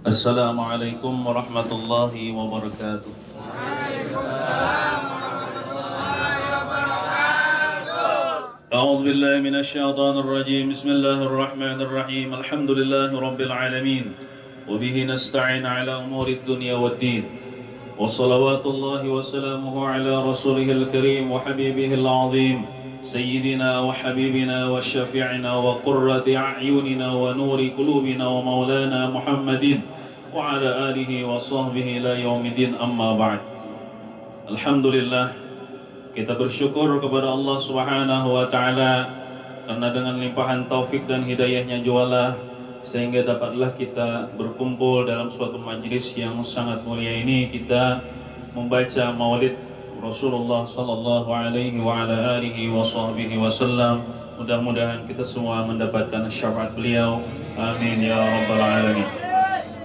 Assalamualaikum warahmatullahi wabarakatuh. أعوذ بالله من الشيطان الرجيم. بسم الله الرحمن الرحيم. الحمد لله رب العالمين وبه نستعين على أمور الدنيا والدين وصلوات الله وسلامه على رسوله الكريم وحبيبه العظيم سيدنا وحبيبنا وشفيعنا وقرة أعيننا ونور قلوبنا ومولانا محمد وعلى آله وصحبه إلى يوم الدين. أما بعد. Alhamdulillah, kita bersyukur kepada Allah Subhanahu wa Ta'ala karena dengan limpahan taufik dan hidayahnya jualah sehingga dapatlah kita berkumpul dalam suatu majlis yang sangat mulia ini. Kita membaca maulid Rasulullah sallallahu alaihi wa ala alihi wa sahbihi wasallam. Mudah-mudahan kita semua mendapatkan syafaat beliau. Amin ya rabbal alamin.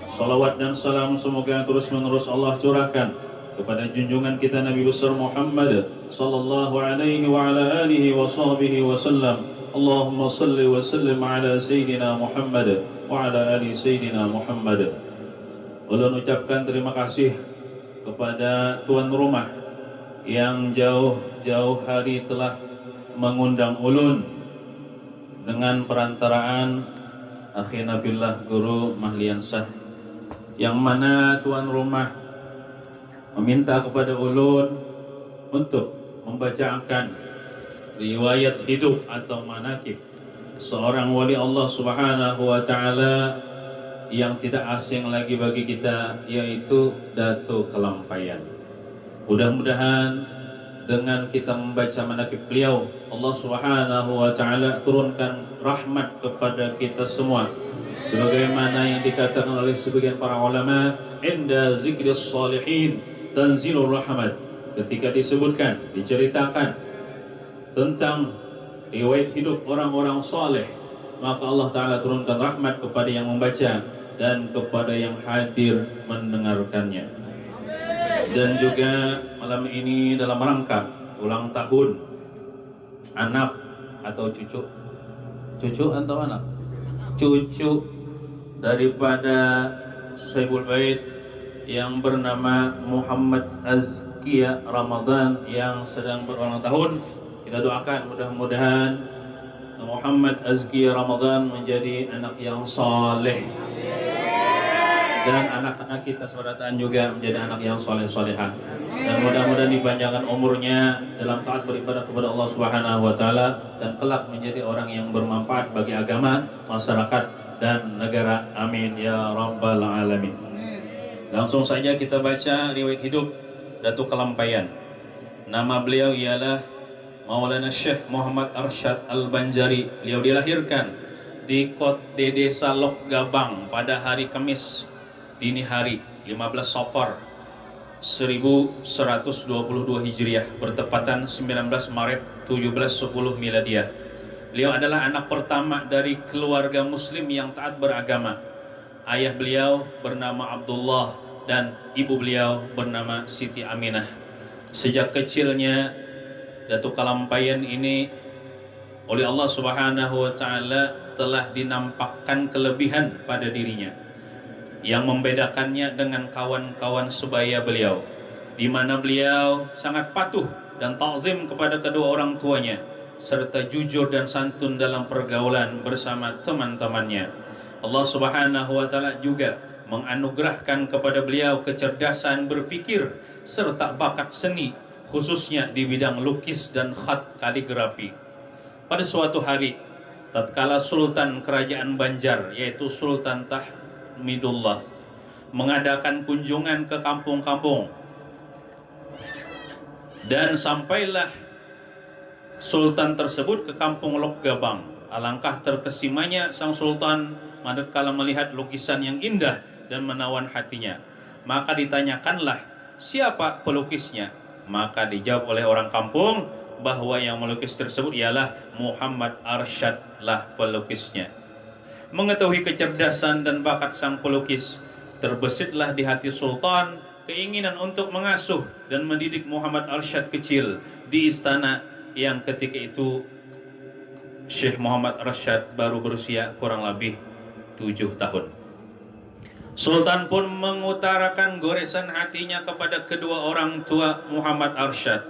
Salawat dan salam semoga terus menerus Allah curahkan kepada junjungan kita Nabi besar Muhammad sallallahu alaihi wa ala alihi wa sahbihi wasallam. Allahumma salli wa sallim ala sayyidina Muhammad wa ala ali sayyidina Muhammad. Ulun ucapkan terima kasih kepada tuan rumah yang jauh-jauh hari telah mengundang ulun dengan perantaraan akhina billah Guru Mahliansah, yang mana tuan rumah meminta kepada ulun untuk membacakan riwayat hidup atau manakib seorang wali Allah Subhanahu wa Ta'ala yang tidak asing lagi bagi kita, yaitu Datuk Kelampaian. Mudah-mudahan dengan kita membaca manakib beliau, Allah Subhanahu wa Ta'ala turunkan rahmat kepada kita semua, sebagaimana yang dikatakan oleh sebagian para ulama, inda zikris salihin tanzilur rahmat. Ketika disebutkan, diceritakan tentang riwayat hidup orang-orang saleh, maka Allah Ta'ala turunkan rahmat kepada yang membaca dan kepada yang hadir mendengarkannya. Dan juga malam ini dalam rangka ulang tahun anak atau cucu atau anak cucu daripada Saibul Bait yang bernama Muhammad Azkia Ramadan yang sedang berulang tahun. Kita doakan mudah-mudahan Muhammad Azkia Ramadan menjadi anak yang saleh, dan anak-anak kita seberataan juga menjadi anak yang soleh-solehah, dan mudah-mudahan dipanjangkan umurnya dalam taat beribadah kepada Allah Subhanahu wa Ta'ala, dan kelak menjadi orang yang bermanfaat bagi agama, masyarakat, dan negara. Amin ya rabbal alamin. Langsung saja kita baca riwayat hidup Datuk Kelampaian. Nama beliau ialah Maulana Syekh Muhammad Arsyad Al-Banjari. Beliau dilahirkan di desa Lok Gabang pada hari Kamis dini hari 15 Safar 1122 Hijriah bertepatan 19 Maret 1710 Miladiah. Beliau adalah anak pertama dari keluarga muslim yang taat beragama. Ayah beliau bernama Abdullah dan ibu beliau bernama Siti Aminah. Sejak kecilnya Datuk Kelampaian ini oleh Allah Subhanahu wa Ta'ala telah dinampakkan kelebihan pada dirinya yang membedakannya dengan kawan-kawan sebaya beliau, di mana beliau sangat patuh dan ta'zim kepada kedua orang tuanya serta jujur dan santun dalam pergaulan bersama teman-temannya. Allah Subhanahu wa Ta'ala juga menganugerahkan kepada beliau kecerdasan berpikir serta bakat seni, khususnya di bidang lukis dan khat kaligrafi. Pada suatu hari, tatkala Sultan Kerajaan Banjar, yaitu Sultan Tahmidullah, mengadakan kunjungan ke kampung-kampung, dan sampailah Sultan tersebut ke kampung Lok Gabang. Alangkah terkesimanya sang Sultan manakala melihat lukisan yang indah dan menawan hatinya. Maka ditanyakanlah, siapa pelukisnya? Maka dijawab oleh orang kampung bahwa yang melukis tersebut ialah Muhammad Arsyad lah pelukisnya. Mengetahui kecerdasan dan bakat sang pelukis, terbesitlah di hati Sultan keinginan untuk mengasuh dan mendidik Muhammad Arsyad kecil di istana yang ketika itu Syekh Muhammad Arsyad baru berusia kurang lebih 7 tahun. Sultan pun mengutarakan goresan hatinya kepada kedua orang tua Muhammad Arsyad.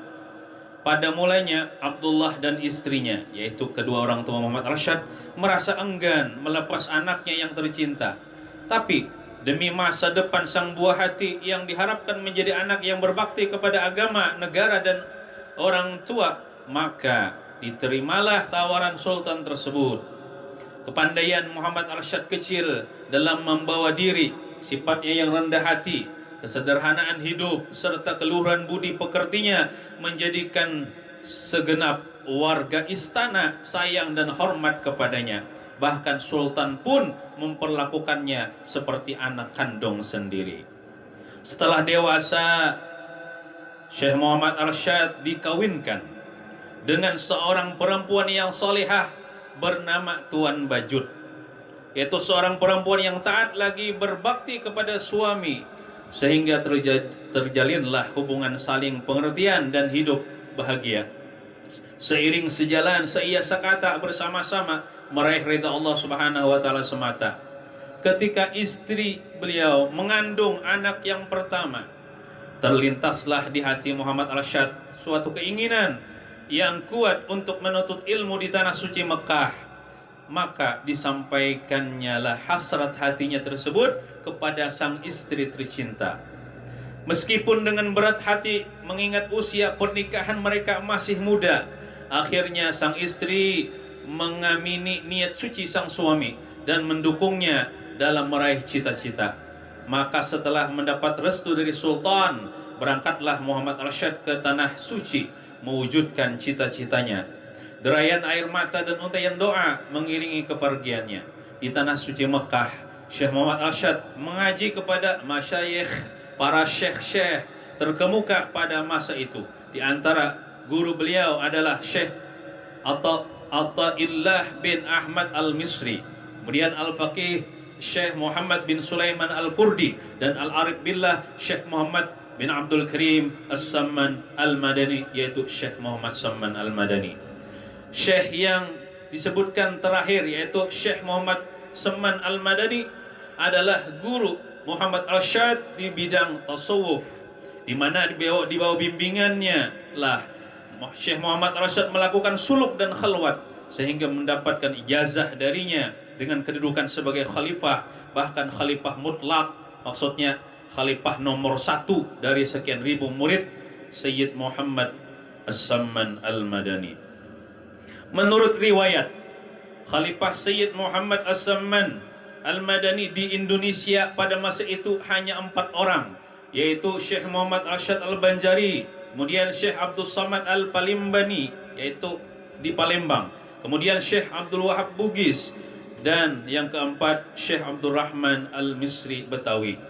Pada mulanya Abdullah dan istrinya, yaitu kedua orang tua Muhammad Arsyad, merasa enggan melepas anaknya yang tercinta. Tapi demi masa depan sang buah hati yang diharapkan menjadi anak yang berbakti kepada agama, negara, dan orang tua, maka diterimalah tawaran sultan tersebut. Kepandaian Muhammad Arsyad kecil dalam membawa diri, sifatnya yang rendah hati, kesederhanaan hidup, serta keluhuran budi pekertinya menjadikan segenap warga istana sayang dan hormat kepadanya. Bahkan sultan pun memperlakukannya seperti anak kandung sendiri. Setelah dewasa, Syekh Muhammad Arsyad dikawinkan dengan seorang perempuan yang solehah bernama Tuan Bajut, yaitu seorang perempuan yang taat lagi berbakti kepada suami, sehingga terjalinlah hubungan saling pengertian dan hidup bahagia. Seiring sejalan, seia sekata bersama-sama meraih ridha Allah Subhanahu wa taala semata. Ketika istri beliau mengandung anak yang pertama, terlintaslah di hati Muhammad Arsyad suatu keinginan yang kuat untuk menuntut ilmu di tanah suci Mekah. Maka disampaikannya lah hasrat hatinya tersebut kepada sang istri tercinta. Meskipun dengan berat hati mengingat usia pernikahan mereka masih muda, akhirnya sang istri mengamini niat suci sang suami dan mendukungnya dalam meraih cita-cita. Maka setelah mendapat restu dari sultan, berangkatlah Muhammad Arsyad ke tanah suci mewujudkan cita-citanya. Derayan air mata dan untayan doa mengiringi kepergiannya. Di tanah suci Mekah, Syekh Muhammad Arsyad mengaji kepada masyayikh, para syekh-syekh terkemuka pada masa itu. Di antara guru beliau adalah Syekh Ata'illah bin Ahmad al-Misri, kemudian Al-Faqih Syekh Muhammad bin Sulaiman al-Kurdi, dan Al-Arif Billah Syekh Muhammad bin Abdul Karim As-Samman al-Madani, yaitu Syekh Muhammad Samman al-Madani. Syekh yang disebutkan terakhir yaitu Syekh Muhammad Samman al-Madani adalah guru Muhammad Arsyad di bidang tasawuf, di mana di bawah bimbingannya lah Syekh Muhammad Arsyad melakukan suluk dan khalwat sehingga mendapatkan ijazah darinya dengan kedudukan sebagai khalifah, bahkan khalifah mutlak, maksudnya khalifah nomor 1 dari sekian ribu murid Sayyid Muhammad As-Samman al-Madani. Menurut riwayat, Khalifah Sayyid Muhammad As-Samman al-Madani di Indonesia pada masa itu hanya 4 orang, yaitu Syekh Muhammad Arsyad al-Banjari, kemudian Syekh Abdul Samad al-Palimbani, yaitu di Palembang, kemudian Syekh Abdul Wahab Bugis, dan yang keempat Syekh Abdul Rahman al-Misri Betawi.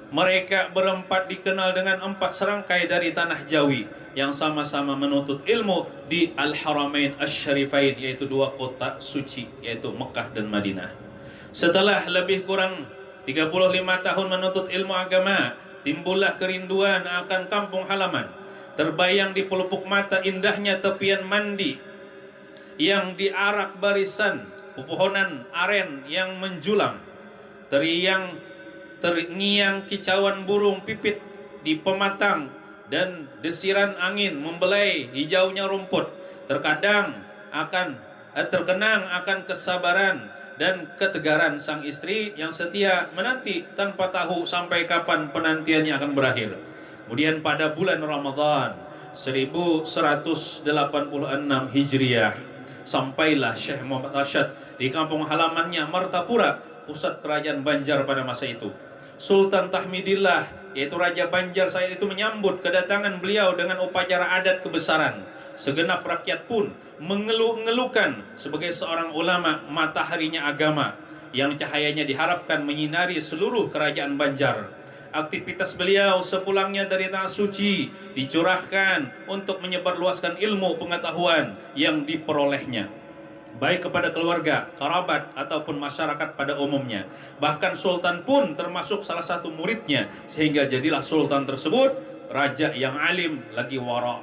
Mereka berempat dikenal dengan 4 serangkai dari tanah Jawi yang sama-sama menuntut ilmu di Al-Haramain Asy-Syarifain, yaitu 2 kota suci, yaitu Mekah dan Madinah. Setelah lebih kurang 35 tahun menuntut ilmu agama, timbullah kerinduan akan kampung halaman. Terbayang di pelupuk mata indahnya tepian mandi yang diarak barisan pepohonan aren yang menjulang, terngiang kicauan burung pipit di pematang, dan desiran angin membelai hijaunya rumput. Terkenang akan kesabaran dan ketegaran sang istri yang setia menanti tanpa tahu sampai kapan penantiannya akan berakhir. Kemudian pada bulan Ramadan 1186 Hijriah, sampailah Syekh Muhammad Arsyad di kampung halamannya Martapura, pusat kerajaan Banjar pada masa itu. Sultan Tahmidillah, yaitu Raja Banjar saat itu, menyambut kedatangan beliau dengan upacara adat kebesaran. Segenap rakyat pun mengeluh-ngeluhkan sebagai seorang ulama mataharinya agama yang cahayanya diharapkan menyinari seluruh kerajaan Banjar. Aktivitas beliau sepulangnya dari tanah suci dicurahkan untuk menyebarluaskan ilmu pengetahuan yang diperolehnya. baik kepada keluarga, kerabat, ataupun masyarakat pada umumnya. Bahkan sultan pun termasuk salah satu muridnya, sehingga jadilah sultan tersebut raja yang alim lagi wara.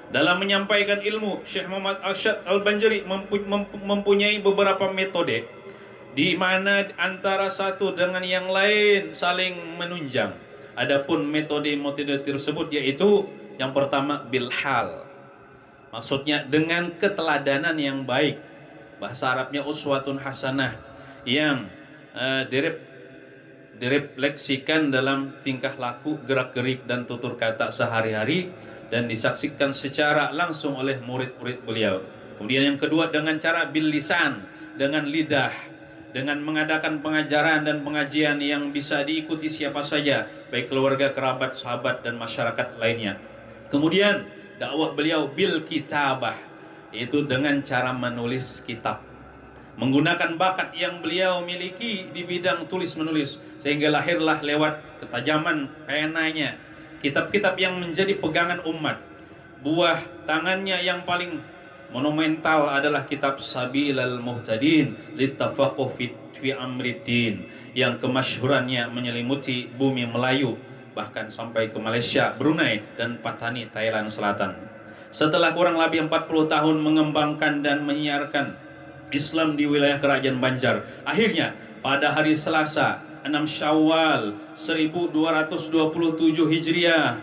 Dalam menyampaikan ilmu, Syekh Muhammad Arsyad Al-Banjari mempunyai beberapa metode, di mana antara satu dengan yang lain saling menunjang. Adapun metode-metode tersebut yaitu yang pertama bilhal, maksudnya dengan keteladanan yang baik. Bahasa Arabnya uswatun hasanah, yang direfleksikan dalam tingkah laku, gerak-gerik, dan tutur kata sehari-hari, dan disaksikan secara langsung oleh murid-murid beliau. Kemudian yang kedua dengan cara bil lisan, dengan lidah, dengan mengadakan pengajaran dan pengajian yang bisa diikuti siapa saja, baik keluarga, kerabat, sahabat, dan masyarakat lainnya. Kemudian dakwah beliau bil kitabah, yaitu dengan cara menulis kitab, menggunakan bakat yang beliau miliki di bidang tulis menulis, sehingga lahirlah lewat ketajaman penanya kitab-kitab yang menjadi pegangan umat. Buah tangannya yang paling monumental adalah kitab Sabilal Muhtadin Littafaqquh fi Amriddin, yang kemasyhurannya menyelimuti bumi Melayu, bahkan sampai ke Malaysia, Brunei, dan Patani, Thailand Selatan. Setelah kurang lebih 40 tahun mengembangkan dan menyiarkan Islam di wilayah Kerajaan Banjar, akhirnya pada hari Selasa 6 Syawal 1227 Hijriah,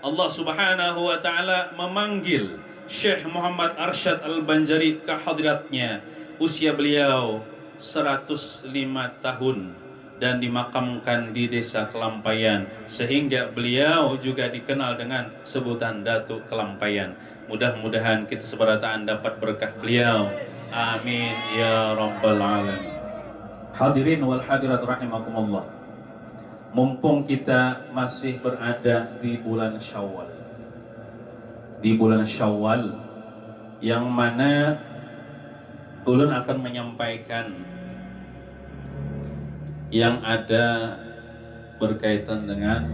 Allah Subhanahu wa taala memanggil Syekh Muhammad Arsyad Al-Banjari ke hadratnya. Usia beliau 105 tahun dan dimakamkan di desa Kelampaian, sehingga beliau juga dikenal dengan sebutan Datuk Kelampaian. Mudah-mudahan kita seberataan dapat berkah beliau, amin ya rabbal alamin. Hadirin wal hadirat rahimakumullah, mumpung kita masih berada di bulan Syawal, yang mana ulun akan menyampaikan yang ada berkaitan dengan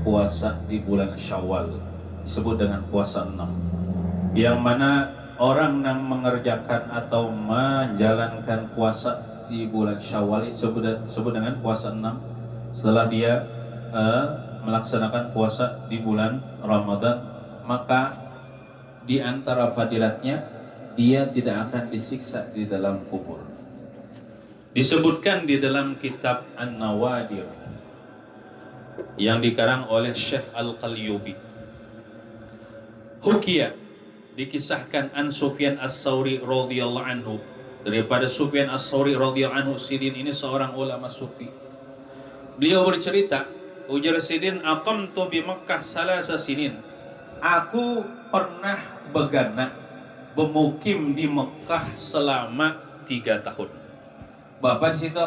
puasa di bulan Syawal, disebut dengan puasa 6, yang mana orang yang mengerjakan atau menjalankan puasa di bulan Syawal disebut dengan puasa 6 setelah dia melaksanakan puasa di bulan Ramadan, maka di antara fadilatnya dia tidak akan disiksa di dalam kubur. Disebutkan di dalam kitab An-Nawadir yang dikarang oleh Syekh Al-Qalyubi. Hukia, dikisahkan an Sufyan As-Sauri radhiyallahu anhu, daripada Sufyan As-Sauri radhiyallahu anhu. Sidin ini seorang ulama sufi. Beliau bercerita, ujar Sidin, aqamtu bi Makkah salasa sinin. Aku pernah bermukim di Mekah selama 3 tahun. Bapak di situ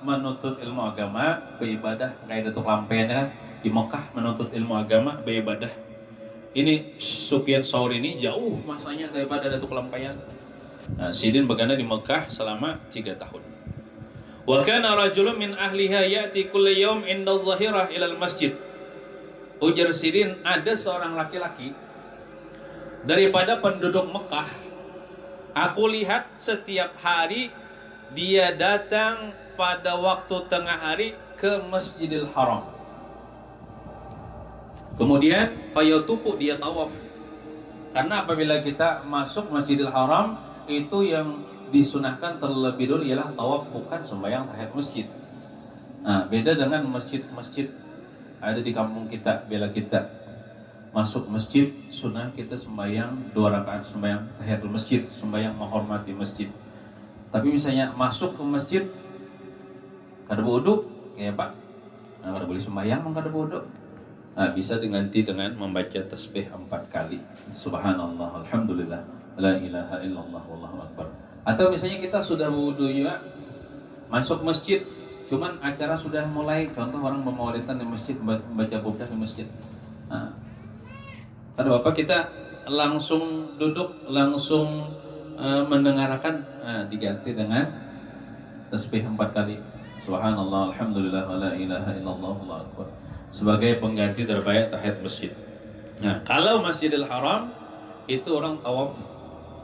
menuntut ilmu agama, beribadah, kayak Datuk Lampen kan, di Mekah menuntut ilmu agama, beribadah. Ini Sufyan Sauri ini jauh masanya daripada Datuk Lampen. Nah, Sidin bergana di Mekah selama 3 tahun. Wa kana rajulun min ahliha ya'ti kulli yawm inda adh-dhahirah ila al-masjid. Ujar Sidin, ada seorang laki-laki daripada penduduk Mekah, aku lihat setiap hari dia datang pada waktu tengah hari ke Masjidil Haram. Kemudian fayatufu, dia tawaf. Karena apabila kita masuk Masjidil Haram, itu yang disunahkan terlebih dulu ialah tawaf, bukan sembahyang tahiyat masjid. Nah, beda dengan masjid-masjid ada di kampung kita. Bila kita masuk masjid, sunnah kita sembahyang 2 rakaat, sembahyang tahiyatul masjid, sembahyang menghormati masjid. Tapi misalnya masuk ke masjid kada wudu, ya Pak, nah, kada boleh sembahyang, kada wudu. Nah, bisa diganti dengan membaca tasbih 4 kali. Subhanallah, alhamdulillah, la ilaha illallah, wallahu akbar. Atau misalnya kita sudah wudu ya, masuk masjid, cuman acara sudah mulai, contoh orang memaulidan di masjid, membaca burdah di masjid. Nah, tadi Bapak kita langsung duduk, langsung mendengarkan, diganti dengan tasbih 4 kali. Subhanallah, alhamdulillah, wa la ilaha illallah, wallahu akbar, sebagai pengganti daripada tahiyat masjid. Nah, kalau Masjidil Haram itu orang tawaf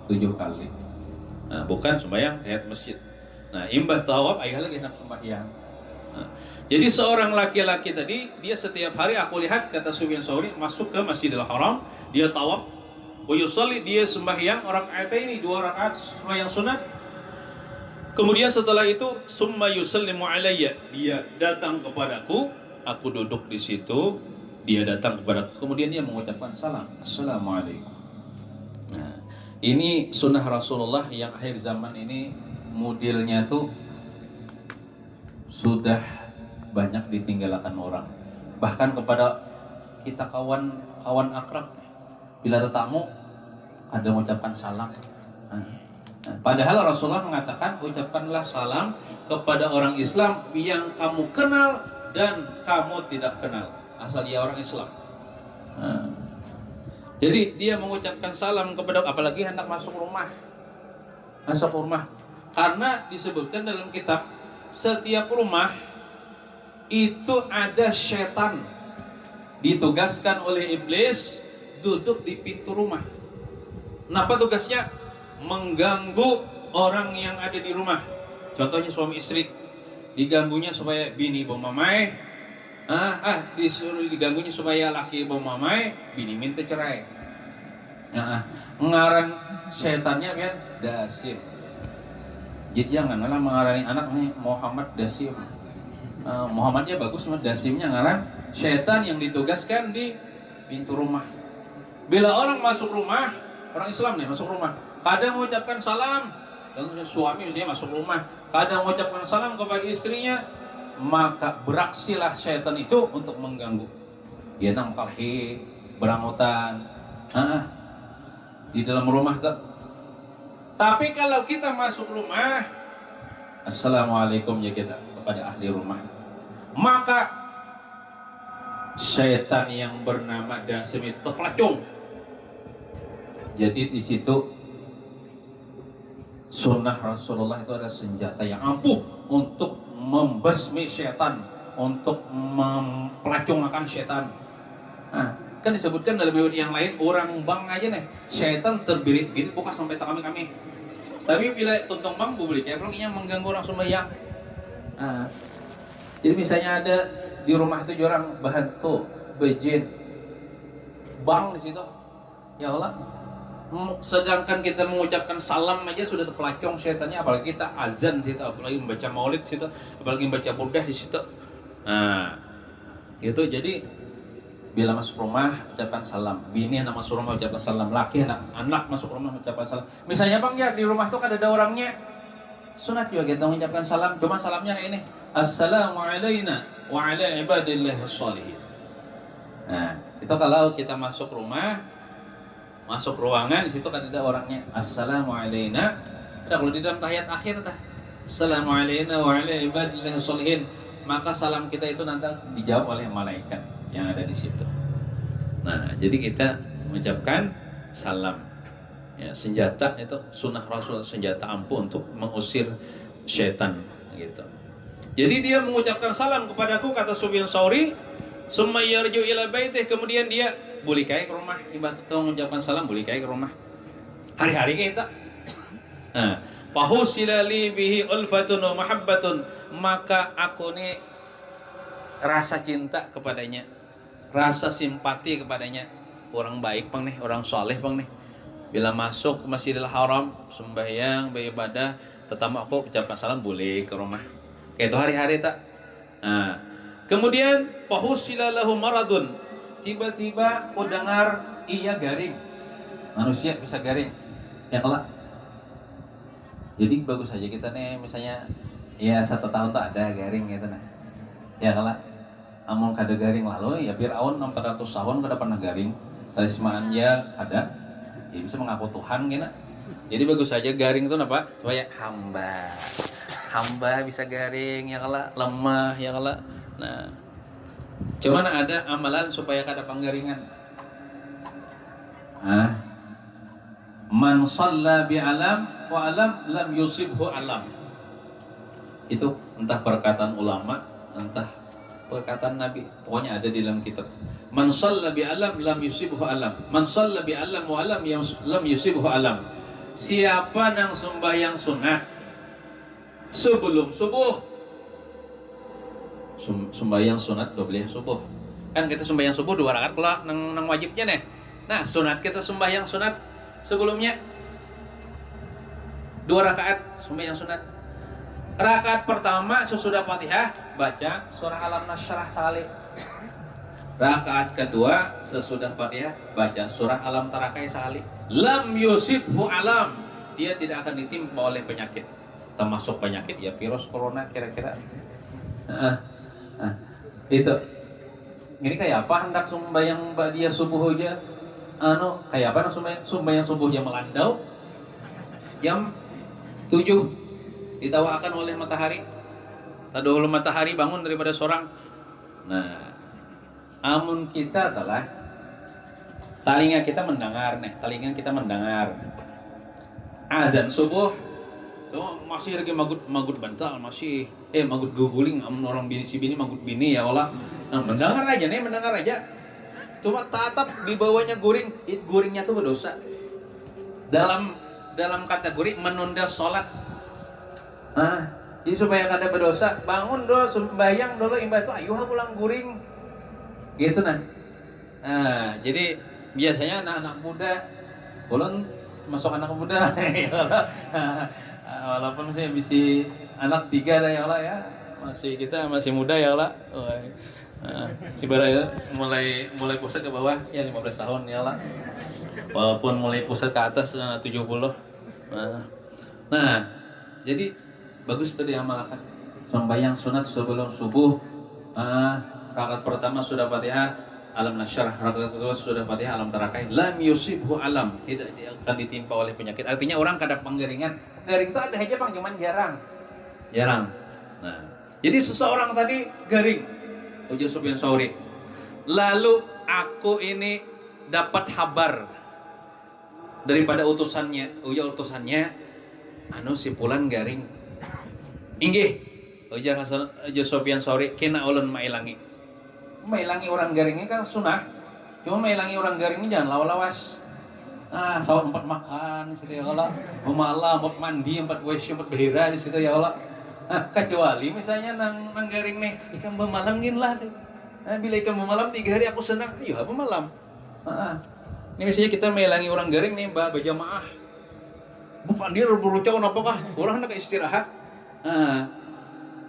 7 kali. Nah, bukan sembahyang tahiyat masjid. Nah, imbah tawaf ayah lagi hendak sembahyang. Nah, jadi seorang laki-laki tadi dia setiap hari aku lihat kata Sufyan Tsauri masuk ke Masjidil Haram, dia tawaf, wa yusalli, dia sembahyang ini 2 rakaat sembahyang sunat. Kemudian setelah itu summa yusallimu alayya, dia datang kepadaku, aku duduk di situ, dia datang kepadaku, kemudian dia mengucapkan salam, assalamualaikum. Nah, ini sunnah Rasulullah yang akhir zaman ini modelnya tuh sudah banyak ditinggalkan orang. Bahkan kepada kita kawan akrab, bila tetamu ada mengucapkan salam. Padahal Rasulullah mengatakan ucapkanlah salam kepada orang Islam yang kamu kenal dan kamu tidak kenal, asal dia orang Islam. Jadi dia mengucapkan salam kepada, apalagi hendak masuk rumah, karena disebutkan dalam kitab setiap rumah itu ada setan ditugaskan oleh iblis duduk di pintu rumah. Kenapa tugasnya? Mengganggu orang yang ada di rumah. Contohnya suami istri, diganggunya supaya bini bawa mamai, disuruh diganggunya supaya laki bawa mamai, bini minta cerai. Mengarang setannya kan Dasim. Jadi janganlah mengarani anak nih Muhammad Dasim. Muhammadnya bagus, Dasimnya ngarang setan yang ditugaskan di pintu rumah. Bila orang masuk rumah, orang Islam nih masuk rumah, kadang mengucapkan salam, contohnya suami misalnya masuk rumah, kadang mengucapkan salam kepada istrinya, maka beraksilah syaitan itu untuk mengganggu. Dia nangkalhi, berangutan, di dalam rumah ke. Tapi kalau kita masuk rumah, assalamualaikum ya kita kepada ahli rumah, maka syaitan yang bernama Dasim itu terpelacung. Jadi di situ sunnah Rasulullah itu adalah senjata yang ampuh untuk membasmi syaitan, untuk mempelacungkan syaitan. Kan disebutkan dalam riwayat yang lain, orang bang aja nih, syaitan terbirit-birit buka sampai tak kami. Tapi bila tuntung bang boleh kayak pelangnya mengganggu orang sembahyang. Jadi misalnya ada di rumah itu orang bahantu, bejin, bang di situ, ya Allah. Sedangkan kita mengucapkan salam aja sudah terpelacung syaitannya, apalagi kita azan di situ, apalagi membaca maulid di situ, apalagi membaca burdah di situ. Gitu. Jadi bila masuk rumah ucapkan salam, bini anak masuk rumah ucapkan salam, laki anak masuk rumah ucapkan salam. Misalnya bang ya di rumah tuh kan ada orangnya, sunat juga kita mengucapkan salam, cuma salamnya kayak ini, assalamualaikum wa ala ibadillahi sholihin. Nah itu kalau kita masuk rumah, masuk ruangan di situ kan ada orangnya, assalamualaikum. Ada kalau di dalam tahiyat akhir tah, assalamualaikum wa ala ibadillahi sholihin, maka salam kita itu nanti dijawab oleh malaikat yang ada di situ. Nah, jadi kita mengucapkan salam. Ya, senjata itu sunnah Rasul, senjata ampuh untuk mengusir syaitan gitu. Jadi dia mengucapkan salam kepadaku, kata Sufyan Tsauri, summa yarju ila baitih, kemudian dia boleh kayak ke rumah, ibadah mengucapkan salam boleh kayak ke rumah. Hari-hari kita. Nah, fahusila li bihi ulfatun wa mahabbatun, maka aku nih rasa cinta kepadanya, rasa simpati kepadanya. Orang baik bang nih, orang soleh bang nih. Bila masuk ke Masjidil Haram, sembahyang, beribadah, pertama aku ucapkan salam boleh ke rumah. Kayak itu hari-hari tak. Nah, kemudian fahusila lahu maradun, tiba-tiba aku dengar iya garing. Manusia bisa garing, ya kelak. Jadi bagus aja kita nih, misalnya ya 1 tahun tak ada garing gitu nah. Ya kelak. Amun kada garing lalu ya Fir'aun 400 tahun kada pernah garing. Salismaan ya kada, ya bisa mengaku Tuhan gitu. Jadi bagus saja garing itu apa? Supaya hamba bisa garing ya kala, lemah ya kala. Nah, cuman ada amalan supaya kada panggaringan. Man shalla bi alam wa alam lam yusibhu alam. Itu entah perkataan ulama, entah perkataan Nabi, pokoknya ada di dalam kitab. Man shalla bi alam lam yusibhu alam. Man shalla bi alam wa alam lam yusibhu alam. siapa nang sembahyang sunat sebelum subuh. Sembahyang sunat boleh subuh. Kan kita sembahyang subuh 2 rakaat kalau nang wajibnya nih. Nah, sunat kita sembahyang sunat sebelumnya 2 rakaat sembahyang sunat. Rakaat pertama sesudah Fatihah baca surah Alam Nasyrah sekali. Rakaat kedua sesudah Fatihah baca surah Alam Tarakai sekali. Lam yusibhu alam, dia tidak akan ditimpa oleh penyakit. Termasuk penyakit ya virus corona kira-kira. Itu. Ini kayak apa hendak sembahyang dia subuh aja? Kayak apa sembahyang subuhnya melandau? Jam 7 ditawakan oleh matahari. Tadahulu matahari bangun daripada sorang. Nah, amun kita telah telinga kita mendengar azan subuh tuh masih lagi magut bantal masih magut guguling amun orang bini magut bini ya Allah. Nah, mendengar aja cuma tatap di bawahnya guringnya tuh berdosa dalam kategori menunda sholat. Jadi supaya kada berdosa bangun dulu sembahyang dulu imbah itu ayuh pulang guring gitu nah. Jadi biasanya anak-anak muda, ulun masuk anak muda, walaupun saya bisa anak 3 dah ya Allah ya, kita masih muda ya Allah. Ibaratnya mulai pusat ke bawah ya 15 tahun ya Allah, walaupun mulai pusat ke atas 70. Nah, jadi bagus tadi amalkan sembahyang sunat sebelum subuh. Rakaat pertama sudah Fatihah Alam Nasyrah, rakaat kedua sudah Fatihah Alam Tarakai. Lam yusibhu alam, tidak akan ditimpa oleh penyakit. Artinya orang kada penggeringan. Garing itu ada aja Bang, cuman jarang. Nah, jadi seseorang tadi garing, ujar Sufyan Tsauri. Lalu aku ini dapat kabar daripada utusannya, si Fulan garing. Inggih, ujar Sufyan Tsauri, kena ulun mailangi orang garingnya kan sunnah. Cuma mailangi orang garingnya jangan lawas. Sawat 4 makan di situ ya Allah. Malam 4 mandi, 4 WC, 4 behira di situ ya Allah. Kecuali misalnya nang garing nih, ikan bermalam gin lah. Bila ikan bermalam 3 hari aku senang, ayo apa malam. Ini misalnya kita mailangi orang garing nih, berjamaah. Bukan dia berucap apakah? Orang hendak istirahat.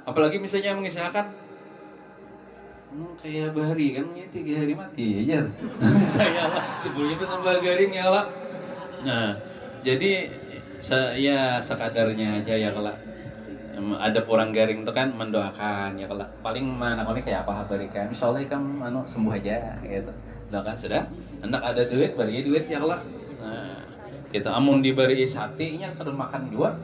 Apalagi misalnya mengisahkan kayak bahari kan 3 hari mati aja. Saya Allah timbulnya tambah garing ya Allah. Nah, jadi saya sekadarnya aja ya Allah. Ada orang garing itu kan mendoakan ya Allah. Paling mana kali kayak apa berikan. Insyaallah ikam sembuh aja gitu. Doakan sudah. Hendak ada duit beri duit ya Allah. Nah, kita amun diberi sate nya kada makan juga.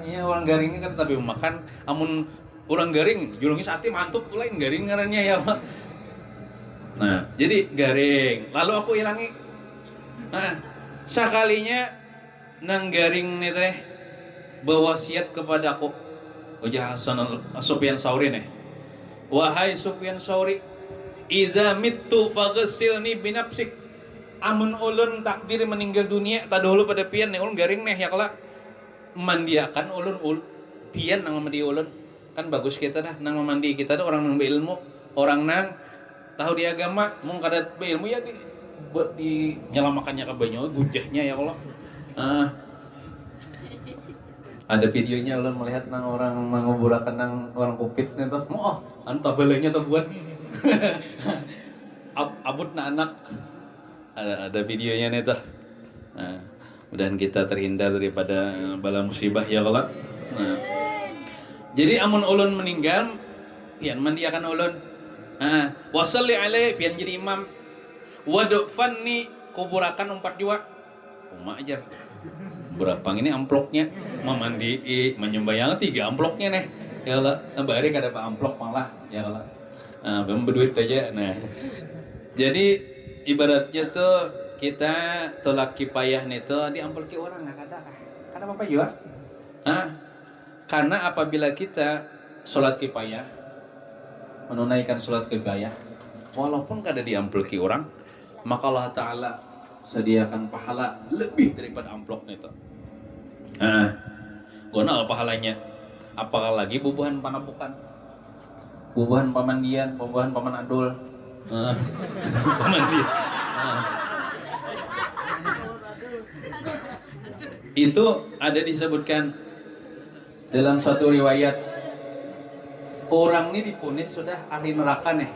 Ini orang garing ini kan tapi makan amun orang garing, julungi sate mantap tuh lain garing ngarannya ya Allah. Nah, jadi garing. Lalu aku hilangi. Sekalinya nang garing nih teh berwasiat kepada aku. Ujar Sufyan Tsauri nih. Wahai Sufyan Tsauri, idza mittu faghsilni binafsik. Amun ulun takdir meninggal dunia tadahulu pada pian nih ulun garing nih ya Allah. Mandiakan ulun pian nang mandi ulun. Kan bagus kita dah nang mandi kita dah orang nang berilmu, orang nang tahu di agama, mau kada berilmu ya buat dinyelamakannya ke banyak bujahnya ya Allah. Ada videonya ulun melihat nang orang menguburakan nang orang kupit nih tuh. Tabelenya tuh buat abut na anak. Ada videonya nih tuh. Mudahan kita terhindar daripada bala musibah ya Allah. Jadi amun ulun meninggal, pian mandiakan ulun. Wasalli alaihi pian jadi imam. Wadfanni kuburakan 4 jua. Ajar. Berapa ini amplopnya? Mandi menyembayang 3 amplopnya nih. Ya Allah, nambari kada apa amplop malah. Ya Allah. Berduit aja. Nah. Jadi ibaratnya tuh kita tolak kipayah nih tuh diamplki orang enggak kada. Kada apa-apa juga. Karena apabila kita sholat kifayah, menunaikan sholat kifayah, walaupun kada diampleki orang, maka Allah Ta'ala sediakan pahala lebih daripada amplopnya itu. Nah, gonal pahalanya. Apalagi bubuhan panabukan, bubuhan pamandian, bubuhan paman adul. Pamandian. Itu ada disebutkan dalam suatu riwayat, orang ini dipunis sudah ahli neraka nih,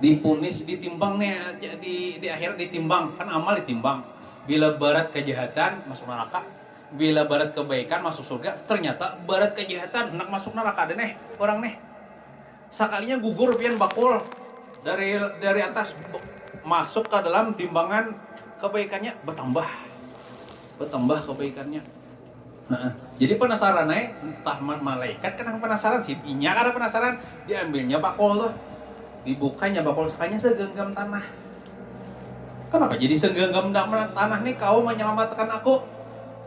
dipunis ditimbang nih, di akhirat ditimbang, kan amal ditimbang, bila barat kejahatan masuk neraka, bila barat kebaikan masuk surga. Ternyata barat kejahatan hendak masuk neraka deh nih orang nih, sekalinya gugur pian bakul dari atas masuk ke dalam timbangan kebaikannya bertambah kebaikannya. Nah, jadi penasaran entah malaikat kan yang penasaran sih, inya karena penasaran diambilnya bakul tuh, dibukanya bakul sekalinya segenggam tanah. Kenapa jadi segenggam tanah nih kau menyelamatkan aku?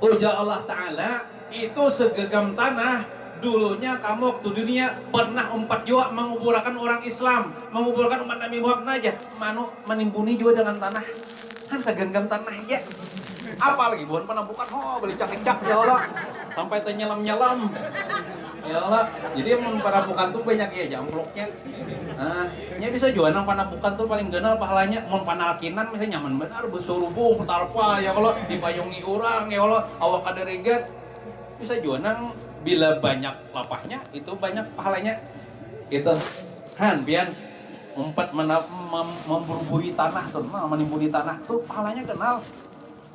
Ujar Allah Ta'ala, itu segenggam tanah dulunya kamu waktu dunia pernah 4 jua menguburkan orang Islam, menguburkan umat Nabi Muhammad aja, menimbuni juga dengan tanah, kan segenggam tanah ya. Apalagi bukan penampukan, beli cak-cak ya Allah, sampai nyelam-nyelam ya Allah. Jadi penampukan tuh banyak ya jamploknya. Nah, nya bisa juga nang penampukan tuh paling genal pahalanya. Mun panalkinan misalnya nyaman benar besurubung tarpa ya Allah, dipayungi orang ya Allah, awak kaderegat. Bisa juga nang bila banyak lapahnya itu banyak pahalanya. Gitu. Han pian umpat memburburi tanah tuh, menimbuni tanah tuh pahalanya kenal.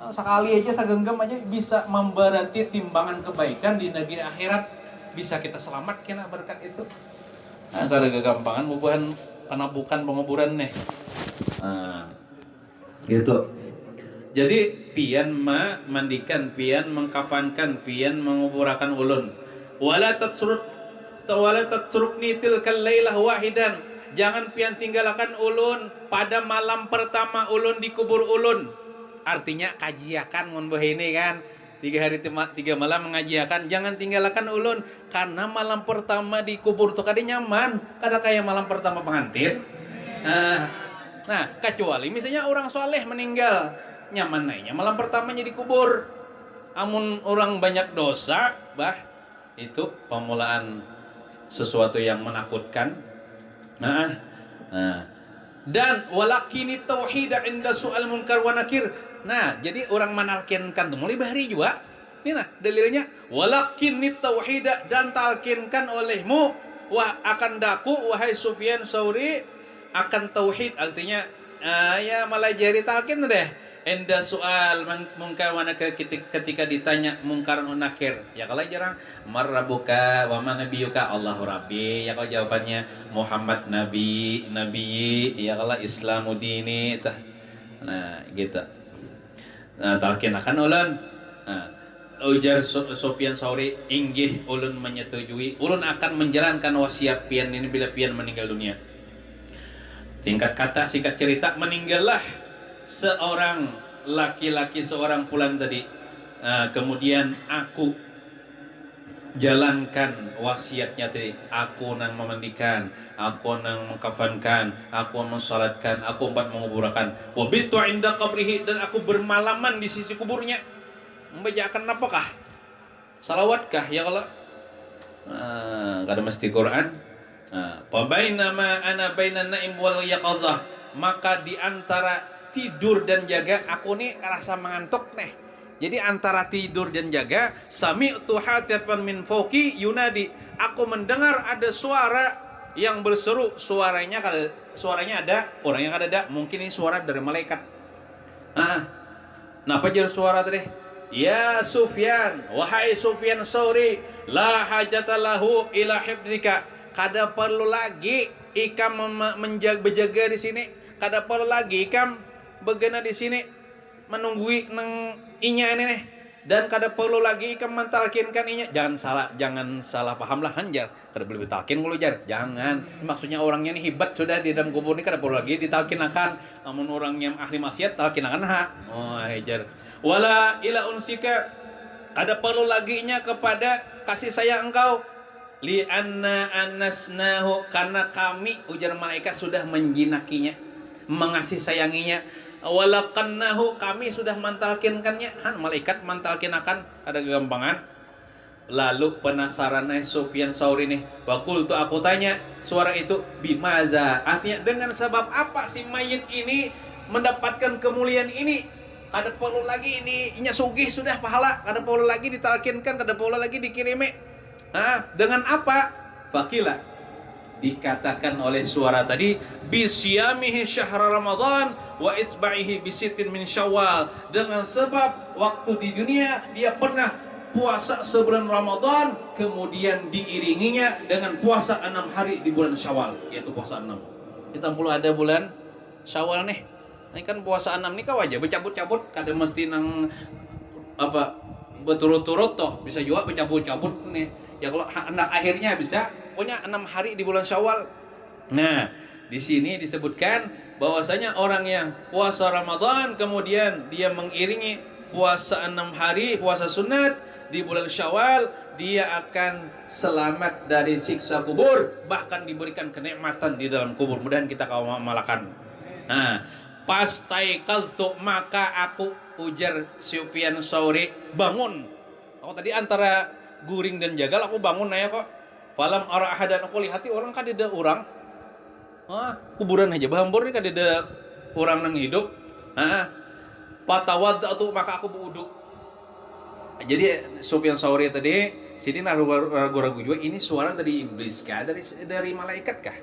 Sekali aja segenggam aja bisa memberati timbangan kebaikan di negeri akhirat, bisa kita selamat kena berkat itu. Nah, kalau kegampangan bubuhan panabukan penguburan nih. Nah, gitu. Jadi pian mandikan, pian mengkafankan, pian menguburakan ulun. Wala tatrukni tilkal lailah wahidan. Jangan pian tinggalkan ulun pada malam pertama ulun dikubur ulun. Artinya kajiakan mun ini kan 3 hari 3 malam mengajiakan, jangan tinggalkan ulun karena malam pertama dikubur tuh kada nyaman, kada kayak malam pertama pengantin. Nah, kecuali misalnya orang soleh meninggal, nyaman naiknya malam pertamanya dikubur. Amun orang banyak dosa, itu pemulaan sesuatu yang menakutkan. Dan walakini tauhid inda su'al munkar wa nakir. Nah, jadi orang menalkinkan tuh mulai bahari juga. Ini nah dalilnya, walakini tauhid, dan talkinkan olehmu akan daku wahai Sufyan Tsauri akan tauhid. Artinya ya malah jadi talkin deh. Inda su'al munkar wa nakir, ketika ditanya munkar wa nakir. Ya kalau jarang marrabuka wa man nabiyuka, Allahu rabbi. Ya kalau jawabannya Muhammad nabi, ya kalau Islamu dini tah. Nah, gitu. Nah, talkin akan ulun. Nah, ujar Sufyan Tsauri, inggih ulun menyetujui. Ulun akan menjalankan wasiat pian ini bila pian meninggal dunia. Singkat kata, singkat cerita, meninggallah seorang laki-laki, seorang fulan tadi. Kemudian aku jalankan wasiatnya tadi. Aku nang memandikan, aku nang mengkafankan, aku mensalatkan, aku menguburkan. Wabitu inda qabrihi, dan aku bermalaman di sisi kuburnya. Membacakan apakah? Salawatkah ya Allah? Kada mesti Quran. Pabainama ana bainan naim wal yaqazah, maka di antara tidur dan jaga aku nih rasa mengantuk nih. Jadi antara tidur dan jaga, sami'tu hatipan min fawqi yunadi, aku mendengar ada suara yang berseru. Suaranya ada, orangnya kada ada, mungkin ini suara dari malaikat. Napa jadi suara tadi? Ya Sufyan, wahai Sufyan Tsauri, la hajatalahu ila hifdzika, kada perlu lagi ikam berjaga di sini, kada perlu lagi ikam begena di sini menunggui nang inya ini nih, dan kada perlu lagi ikam mentalkinkan inya. Jangan salah paham lah Hanjar, kada boleh ditalkin kalau jar, jangan. Maksudnya orangnya ini hebat sudah di dalam kubur ini, kada perlu lagi ditalkinakan. Namun orang yang ahli maksiat talkinakan Hajar. Wala ila unsika, kada perlu lagi nya kepada kasih sayang engkau. Li anna anasnahu, karena kami, ujar malaikat, sudah menjinakinya, mengasih sayanginya. Walaqannahu, kami sudah mantalkinkannya. Malaikat mantalkinakan, ada kegampangan. Lalu penasaran Sufyan Tsauri nih. Fakultu, aku tanya suara itu, bimaza, artinya dengan sebab apa si mayit ini mendapatkan kemuliaan ini? Kada perlu lagi inya sugih sudah pahala, kada perlu lagi ditalkinkan, kada perlu lagi dikirimi. Dengan apa? Fakila, dikatakan oleh suara tadi, bisyamihi syahr Ramadan wa itba'ihi bisitin min Syawal, dengan sebab waktu di dunia dia pernah puasa sebulan Ramadan, kemudian diiringinya dengan puasa 6 hari di bulan Syawal, yaitu puasa 6. Kita perlu ada bulan Syawal nih. Ini kan puasa 6 nih kau aja bercabut-cabut, kada mesti nang apa berturut-turut toh, bisa juga bercabut-cabut nih. Ya kalau anak akhirnya bisa punya 6 hari di bulan Syawal. Nah, di sini disebutkan bahwasanya orang yang puasa Ramadan kemudian dia mengiringi puasa 6 hari, puasa sunat di bulan Syawal, dia akan selamat dari siksa kubur, bahkan diberikan kenikmatan di dalam kubur. Mudah-mudahan kita kau malakan. Pastaikaztu, maka aku, ujar Sufyan Tsauri, bangun. Aku tadi antara guring dan jagal, aku bangun naya kok. Falam ara ahadan, aku lihati orang kadeda orang. Kuburan aja bahambur nih kadeda orang nang hidup. Patawaddatu, maka aku berwudu. Jadi Sufyan Tsauri tadi sini ragu-ragu juga, ini suara dari iblis kah, dari malaikat kah?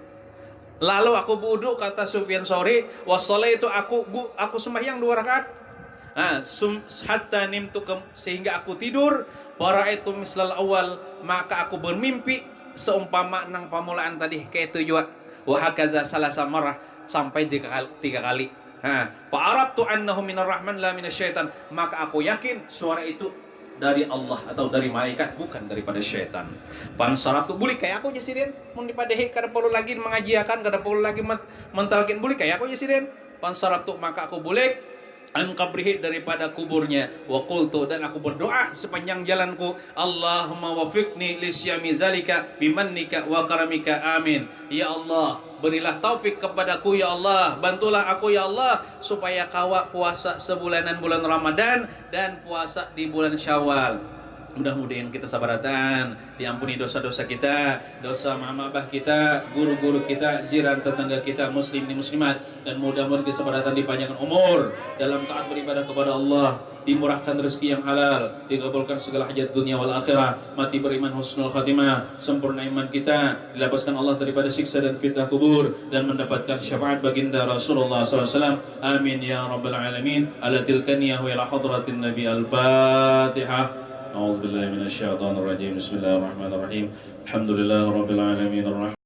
Lalu aku berwudu, kata Sufyan Tsauri, wassalaitu, aku sembahyang 2 rakaat. Hatta nimtu, sehingga aku tidur. Paraitu mislal awal, maka aku bermimpi seumpama nang pamulaan tadi, kayak itu juga. Wa hakaza salasa marrah, sampai 3 kali. Fa'arabtu annahu minar rahman la minasyaitan, maka aku yakin suara itu dari Allah atau dari malaikat, bukan daripada syaitan. Pansarabtu, boleh kayak aku jasirin mun dipadehi, kada perlu lagi mengajiakan, kada perlu lagi mentalkin, boleh kayak aku jasirin. Pansarabtu, maka aku boleh an qabrihi, daripada kuburnya. Wa qultu, dan aku berdoa sepanjang jalanku, Allahumma wafiqni lisyami zalika bimannika wa karamika, amin. Ya Allah, berilah taufik kepadaku ya Allah, bantulah aku ya Allah supaya kawa puasa sebulanan bulan Ramadan dan puasa di bulan Syawal. Mudah-mudahan kita sabaratan, diampuni dosa-dosa kita, dosa mama abah kita, guru-guru kita, jiran tetangga kita, muslim dan muslimat, dan mudah-mudahan kesabaratan dipanjangkan umur dalam taat beribadah kepada Allah, dimurahkan rezeki yang halal, dikabulkan segala hajat dunia wal akhirah, mati beriman husnul khatimah, sempurna iman kita, dilepaskan Allah daripada siksa dan fitnah kubur, dan mendapatkan syafaat baginda Rasulullah SAW. Amin ya rabbal alamin. Ala tilkaniyah wa ila hadratin nabi. Al-Fatihah. أعوذ بالله من الشيطان الرجيم. بسم الله الرحمن الرحيم. الحمد لله رب العالمين الرحمن